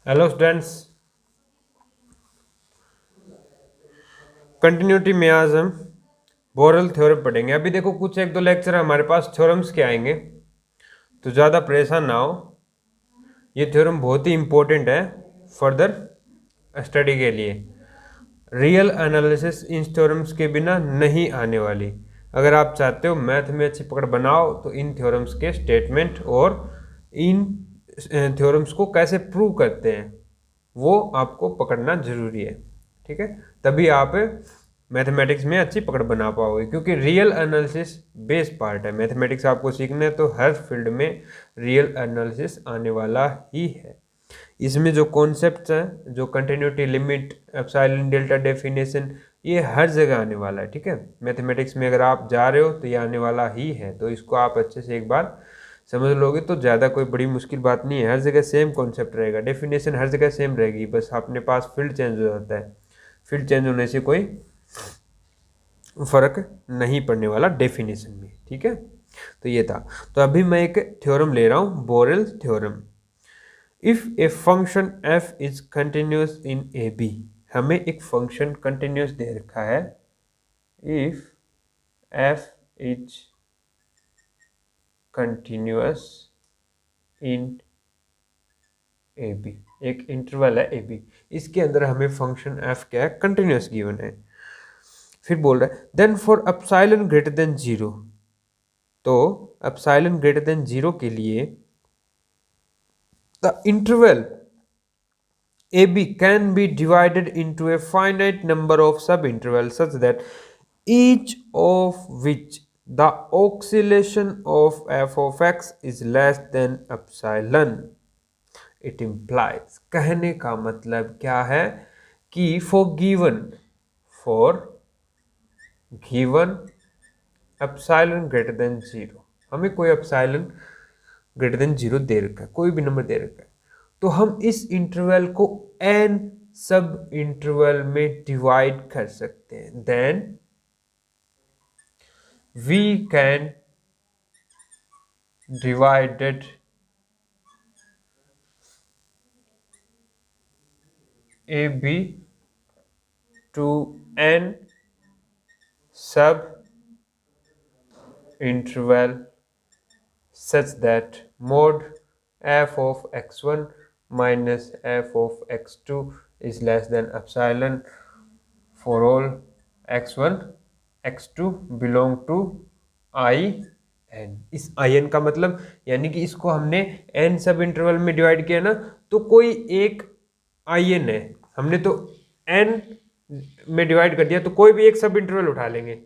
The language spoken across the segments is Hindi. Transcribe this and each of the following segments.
Hello students. कंटिन्यूटी में आज हम बोरल थ्योरम पढ़ेंगे। अभी देखो कुछ एक दो लेक्चर हमारे पास थ्योरम्स के आएंगे, तो ज़्यादा परेशान ना हो। ये थ्योरम बहुत ही इम्पोर्टेंट है फर्दर स्टडी के लिए। रियल एनालिसिस इन थ्योरम्स के बिना नहीं आने वाली। अगर आप चाहते हो मैथ में अच्छी पकड़ बनाओ तो इन थ्योरम्स के स्टेटमेंट और इन थ्योरम्स को कैसे प्रूव करते हैं वो आपको पकड़ना जरूरी है। ठीक है, तभी आप मैथमेटिक्स में अच्छी पकड़ बना पाओगे, क्योंकि रियल एनालिसिस बेस पार्ट है। मैथमेटिक्स आपको सीखना है तो हर फील्ड में रियल एनालिसिस आने वाला ही है। इसमें जो कॉन्सेप्ट्स हैं, जो continuity, limit, epsilon, delta, definition, ये हर जगह आने वाला है। ठीक है, मैथमेटिक्स में अगर आप जा रहे हो तो ये आने वाला ही है, तो इसको आप अच्छे से एक बार समझ लोगे तो ज़्यादा कोई बड़ी मुश्किल बात नहीं है। हर जगह सेम कॉन्सेप्ट रहेगा, डेफिनेशन हर जगह सेम रहेगी, बस अपने पास फील्ड चेंज हो जाता है। फील्ड चेंज होने से कोई फर्क नहीं पड़ने वाला डेफिनेशन में। ठीक है, तो ये था। तो अभी मैं एक थ्योरम ले रहा हूँ, Borel theorem. If a function F is continuous in A B, हमें एक फंक्शन कंटिन्यूस दे रखा है। If F is continuous in A B, एक इंटरवल है ए बी, इसके अंदर हमें फंक्शन एफ क्या है, कंटिन्यूस गिवन है। फिर बोल रहा है then for epsilon greater than zero, तो एप्सिलॉन ग्रेटर देन जीरो के लिए the interval AB can be divided into a finite number of subintervals such that each of which the oscillation of f of x is less than epsilon. It implies, कहने का मतलब क्या है कि for given epsilon greater than zero, हमें कोई epsilon greater than जीरो दे रखा है, कोई भी नंबर दे रखा है, तो हम इस इंटरवल को n सब इंटरवल में डिवाइड कर सकते हैं। Then we can divided A B to n sub interval such that mod f of x1 minus f of x2 is less than epsilon for all x1 x2 belong to i n। इस i n का मतलब यानी कि इसको हमने n सब इंटरवल में डिवाइड किया ना, तो कोई एक i n है, हमने तो n में डिवाइड कर दिया, तो कोई भी एक सब इंटरवल उठा लेंगे,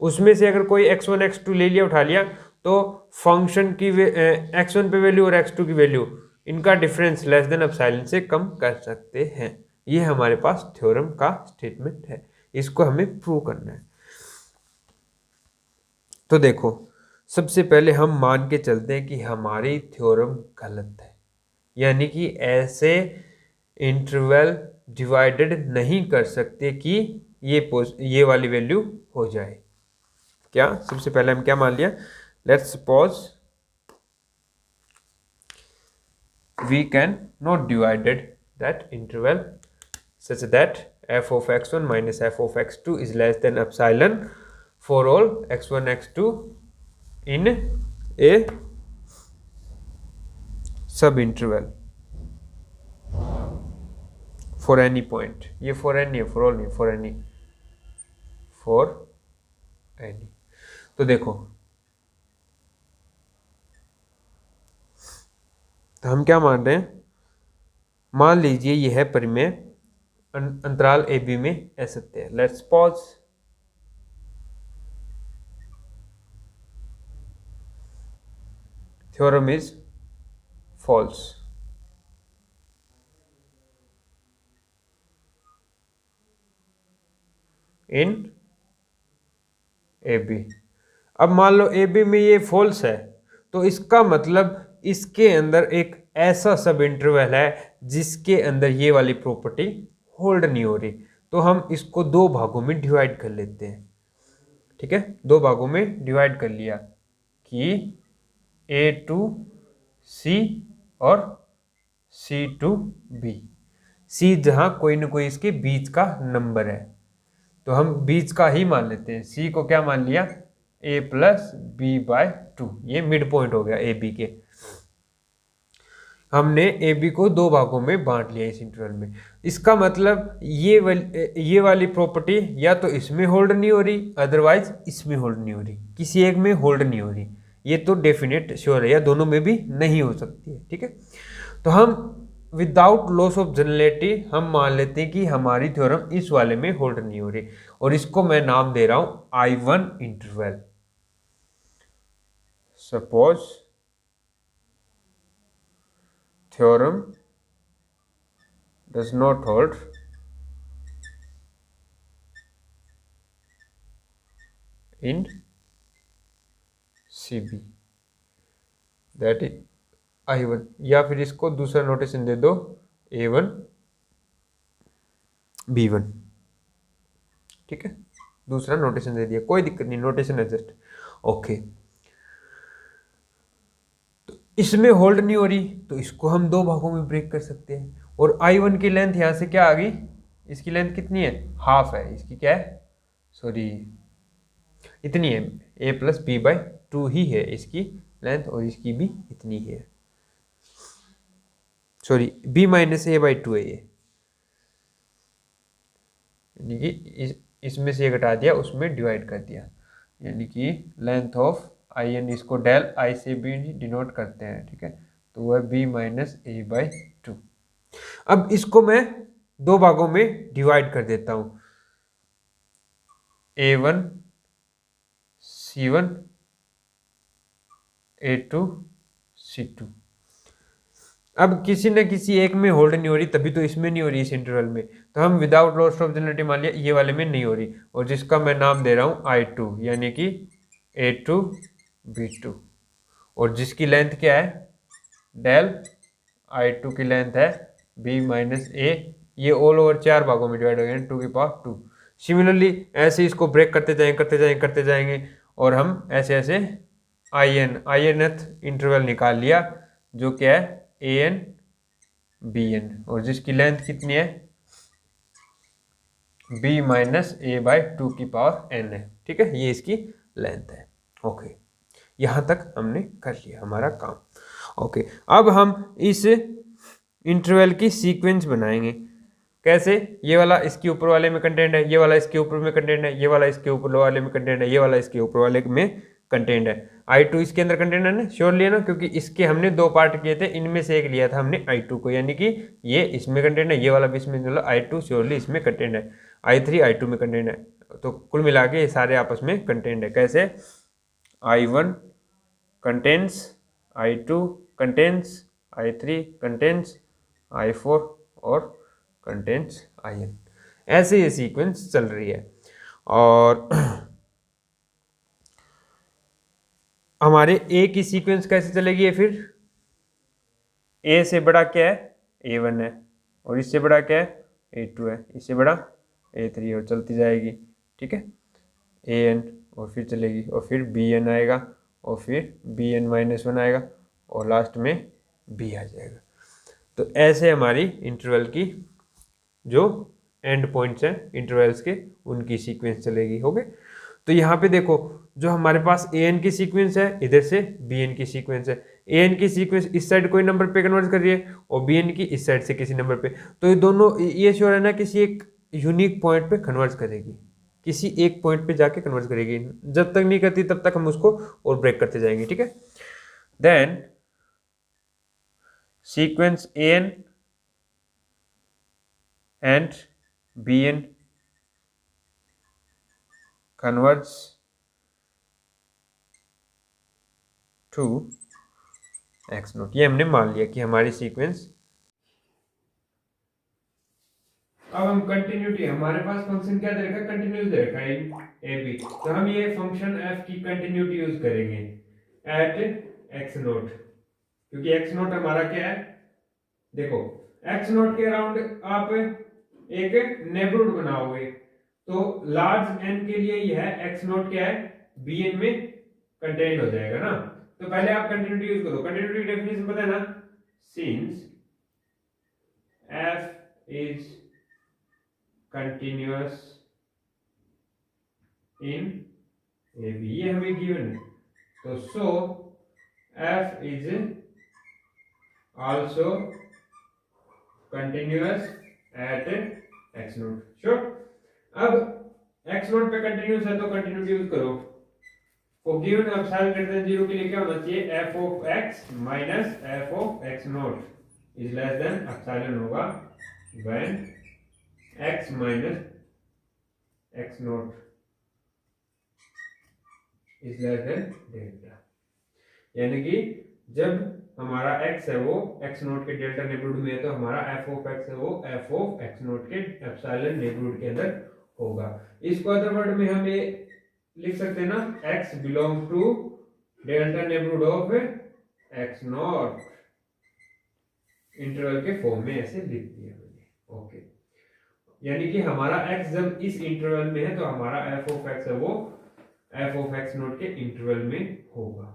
उसमें से अगर कोई x1 x2 ले लिया, उठा लिया, तो फंक्शन की x1 पे वैल्यू और x2 की वैल्यू, इनका डिफरेंस लेस देन एप्सिलॉन से कम कर सकते हैं। ये हमारे पास थ्योरम का स्टेटमेंट है, इसको हमें प्रूव करना है। तो देखो, सबसे पहले हम मान के चलते हैं कि हमारी थ्योरम गलत है, यानी कि ऐसे इंटरवल डिवाइडेड नहीं कर सकते कि ये वाली वैल्यू हो जाए। क्या सबसे पहले हम क्या मान लिया, let's suppose we cannot divided that interval such that f of x1 minus f of x2 is less than epsilon for all x1 x2 in a sub interval for any point। ये for any है, for all नहीं, for any, for any। तो देखो, तो हम क्या मान रहे हैं, मान लीजिए यह है परिमेय अंतराल ए बी में असत्य है। Let's pause, theorem is false. In A B, अब मान लो ए बी में ये फॉल्स है, तो इसका मतलब इसके अंदर एक ऐसा सब इंटरवल है जिसके अंदर ये वाली प्रॉपर्टी होल्ड नहीं हो रही, तो हम इसको दो भागों में डिवाइड कर लेते हैं। ठीक है, दो भागों में डिवाइड कर लिया कि A to C और सी टू बी, सी जहां कोई ना कोई इसके बीच का नंबर है, तो हम बीच का ही मान लेते हैं। सी को क्या मान लिया, ए प्लस बी बाय टू, ये मिड पॉइंट हो गया ए बी के। हमने ए बी को दो भागों में बांट लिया इस इंटरवल में। इसका मतलब ये वाली प्रॉपर्टी या तो इसमें होल्ड नहीं हो रही, अदरवाइज इसमें होल्ड नहीं हो रही, किसी एक में होल्ड नहीं हो रही, ये तो डेफिनेट श्योर है, या दोनों में भी नहीं हो सकती है, ठीक है। तो हम विदाउट लॉस ऑफ जनरलिटी हम मान लेते हैं कि हमारी थ्योरम इस वाले में होल्ड नहीं हो रही, और इसको मैं नाम दे रहा हूं I1 interval. Suppose theorem does not hold in CB, that is I1, या फिर इसको दूसरा नोटेशन दे दो A1 B1, ठीक है, दूसरा नोटेशन दे दिया, कोई दिक्कत नहीं, नोटेशन एडजस्ट, ओके। तो इसमें होल्ड नहीं हो रही तो इसको हम दो भागों में ब्रेक कर सकते हैं, और I1 की लेंथ यहां से क्या आ गई, इसकी लेंथ कितनी है, हाफ है, इसकी क्या है, सॉरी इतनी है, A plus B by two ही है इसकी लेंथ, और इसकी भी इतनी ही है, sorry B minus A by two है ये, यानी कि इसमें से ये घटा दिया, उसमें डिवाइड कर दिया, यानी कि लेंथ ऑफ आई एन, इसको डेल आई से बी डिनोट करते हैं, ठीक है, तो वह B minus A by two. अब इसको मैं दो भागों में डिवाइड कर देता हूं, A1 C1 A2 C2। अब किसी न किसी एक में होल्ड नहीं हो रही, तभी तो इसमें नहीं हो रही इस इंटरवल में, तो हम विदाउट लॉस ऑफ जनरलिटी मान लिया ये वाले में नहीं हो रही, और जिसका मैं नाम दे रहा हूं I2, यानी कि A2 B2, और जिसकी लेंथ क्या है, डेल I2 की लेंथ है B माइनस ए, ये ऑल ओवर चार भागों में डिवाइड हो गया, 2 की पावर 2। सिमिलरली ऐसे इसको ब्रेक करते जाएंगे करते जाएंगे करते जाएंगे, और हम ऐसे ऐसे आई एनथ इंटरवल निकाल लिया, जो क्या है AN BN, और जिसकी लेंथ कितनी है, B minus A by to की पावर N है, ठीक है, ये इसकी लेंथ है, ओके। यहां तक हमने कर लिया हमारा काम, ओके। अब हम इस इंटरवल की सीक्वेंस बनाएंगे, कैसे, ये वाला इसके ऊपर वाले में कंटेंट है, ये वाला इसके ऊपर में कंटेंट है, ये वाला इसके ऊपर वाले में कंटेंट है, ये वाला इसके ऊपर वाले में कंटेंट है। I2 इसके अंदर कंटेंट है ना, श्योर लिया ना, क्योंकि इसके हमने दो पार्ट किए थे, इनमें से एक लिया था हमने I2 को, यानी कि ये इसमें कंटेंट है, ये वाला भी इसमें, I2 श्योरली इसमें कंटेंट है, I3 I2 में कंटेंट है, तो कुल मिला के ये सारे आपस में कंटेंट है। कैसे, I1 contents, I2 contents, I3 contents, I4 और कंटेंट्स IN, ऐसे ये सीक्वेंस चल रही है। और हमारे ए की सीक्वेंस कैसे चलेगी है, फिर ए से बड़ा क्या है, A1 है, और इससे बड़ा क्या है, A2 है, इससे बड़ा A3, और चलती जाएगी, ठीक है, AN, और फिर चलेगी, और फिर BN आएगा, और फिर BN माइनस 1 आएगा, और लास्ट में B आ जाएगा। तो ऐसे हमारी इंटरवल की जो एंड पॉइंट्स हैं इंटरवल्स के, उनकी सीक्वेंस चलेगी, हो गए। तो यहाँ पे देखो, जो हमारे पास AN की सीक्वेंस है, इधर से BN की सीक्वेंस है, AN की सीक्वेंस इस साइड कोई नंबर पे कन्वर्ट कर रही है, और BN की इस साइड से किसी नंबर पे, तो ये दोनों, ये श्योर है ना, किसी एक यूनिक पॉइंट पे कन्वर्ट करेगी, किसी एक पॉइंट पे जाके कन्वर्ट करेगी, जब तक नहीं करती तब तक हम उसको और ब्रेक करते जाएंगे, ठीक है। Then sequence AN and BN converts to X naught, ये हमने मान लिया कि हमारी सीक्वेंस। अब हम कंटिन्यूटी, हमारे पास फंक्शन क्या दे रखा है, कंटिन्यूस दे रखा है ए बी, तो हम ये फंक्शन f की कंटिन्यूटी यूज करेंगे एट x नोट, क्योंकि x नोट हमारा क्या है, देखो x नोट के अराउंड आप एक नेबरहुड बनाओगे, तो लार्ज n के लिए यह x नोट क्या है, Bn में कंटेंट हो जाएगा ना। तो पहले आप कंटिन्यूटी यूज करो, कंटिन्यूटी की डेफिनेशन पता है ना, since is continuous in A B, ये हमें गिवन है। तो so F is also continuous at X naught. Sure. अब एक्स नोट पे कंटिन्यूअस है तो कंटिन्यूटी यूज करो। को गिवन एप्सिलॉन ग्रेटर देन 0 के लिए क्या होना चाहिए, F of X minus F of X naught is less than epsilon होगा when X minus X naught is less than delta. यानी कि जब हमारा x है वो x नोट के डेल्टा नेबरहुड में है तो हमारा f ऑफ x है वो f ऑफ x नोट के एप्सिलॉन नेबरहुड के अंदर होगा। इसको अदर वर्ड में हम ये लिख सकते हैं ना, x belong to delta neighbourhood of x naught, interval के फॉर्म में ऐसे लिख दिया मैंने। ओके, यानी कि हमारा x जब इस इंटरवल में है तो हमारा f ऑफ x है वो f ऑफ x नोट के इंटरवल में होगा।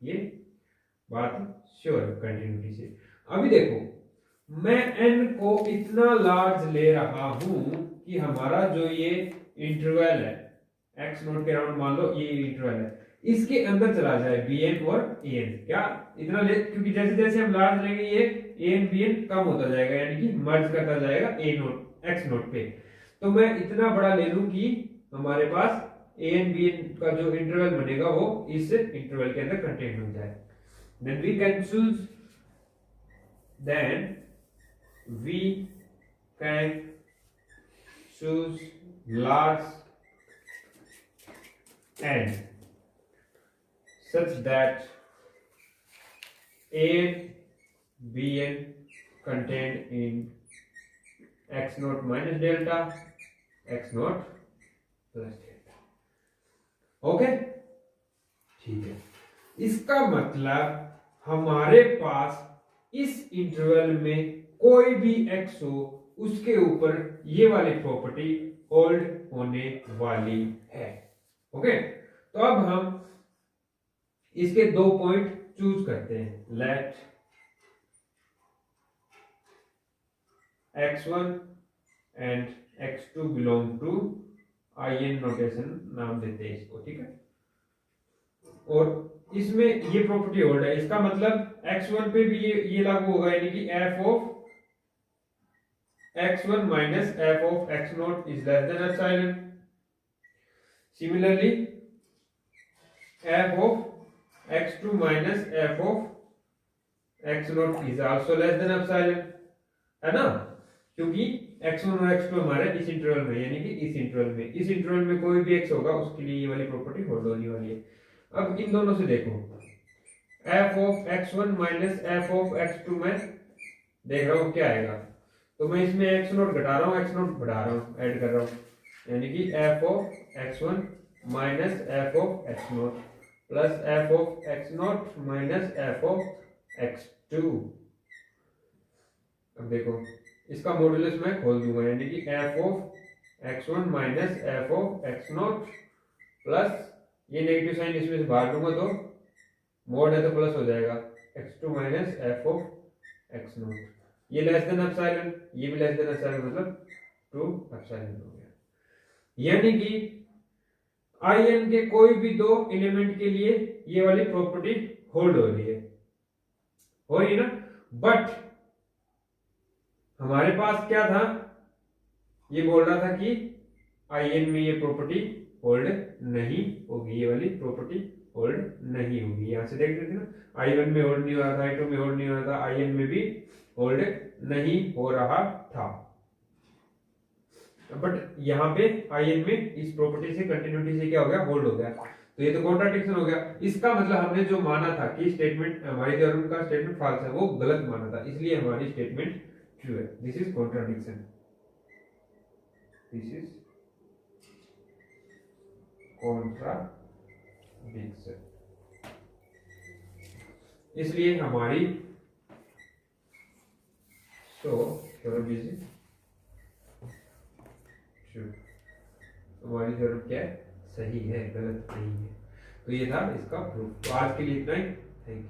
ये बात श्योर कंटिन्यूटी से। अभी देखो मैं n को इतना लार्ज ले रहा हूं कि हमारा जो ये इंटरवल है x नोट के राउंड, मान लो ये इंटरवल है, इसके अंदर चला जाए bn और an। क्या इतना ले, क्योंकि जैसे जैसे हम लार्ज लेंगे ये an bn कम होता जाएगा, यानी कि मर्ज करता जाएगा a नोट x नोट पे। तो मैं इतना बड़ा ले लूं कि हमारे पास an bn का जो इंटरवल बनेगा वो इस इंटरवल के अंदर कंटेन हो जाए। Then we can choose large n such that a bn contained in x naught minus delta, x naught plus delta। Okay, ठीक है। इसका मतलब हमारे पास इस इंटरवल में कोई भी x हो उसके ऊपर ये वाली प्रॉपर्टी होल्ड होने वाली है। ओके, तो अब हम इसके दो पॉइंट चूज करते हैं। Let x1 and x2 belong to in notation नाम देते हैं इसको, ठीक है। और इसमें ये प्रॉपर्टी होल्ड है, इसका मतलब x1 पे भी ये लागू होगा, यानी कि f of x1 minus f of x not is less than epsilon. Similarly f of x2 minus f of x not is also less than epsilon, है ना, क्योंकि x1 और x2 हमारे इस इंटरवल में, यानी कि इस इंटरवल में कोई भी x होगा उसके लिए ये वाली प्रॉपर्टी होल्ड होने वाली है। अब इन दोनों से देखो, f of x1 minus f of x2 में देख रहा हूं क्या आएगा, तो मैं इसमें x नोट घटा रहा हूं, x नोट बढ़ा रहा हूं, ऐड कर रहा हूं, यानी कि f of x1 minus f of x note plus f of x note minus f of x2। अब देखो इसका मॉड्यूलस मैं खोल दूंगा, यानी कि f of x1 minus f of x note plus ये नेगेटिव साइन इसमें से बाहर लूंगा तो मोड है तो प्लस हो जाएगा, x2 minus f of x naught, ये लेस देन एप्सिलॉन, ये भी लेस देन एप्सिलॉन, मतलब 2 एप्सिलॉन हो गया। यानी कि in के कोई भी दो एलिमेंट के लिए ये वाली प्रॉपर्टी होल्ड हो रही है, हो रही ना। बट हमारे पास क्या था, ये बोल रहा था कि in में ये प्रॉपर्टी होल्ड नहीं होगी, ये वाली प्रॉपर्टी होल्ड नहीं होगी। यहां से देख रहे थे ना, i1 में होल्ड नहीं हो रहा था, i2 में होल्ड नहीं हो रहा था, in में भी होल्ड नहीं हो रहा था। बट यहाँ पे in में इस प्रॉपर्टी से, कंटिन्यूटी से क्या हो गया, होल्ड हो गया। तो ये तो कॉन्ट्राडिक्शन हो गया। इसका मतलब हमने जो माना था कि स्टेटमेंट, हमारी थ्योरम का स्टेटमेंट फॉल्स है, वो गलत माना था, इसलिए हमारी स्टेटमेंट ट्रू है। This is contradiction, this is contradiction. इसलिए हमारी थ्योरम इज ट्रू, हमारी थ्योरम क्या है, सही है, गलत नहीं है। तो ये था इसका प्रूफ। तो आज के लिए इतना ही, थैंक यू।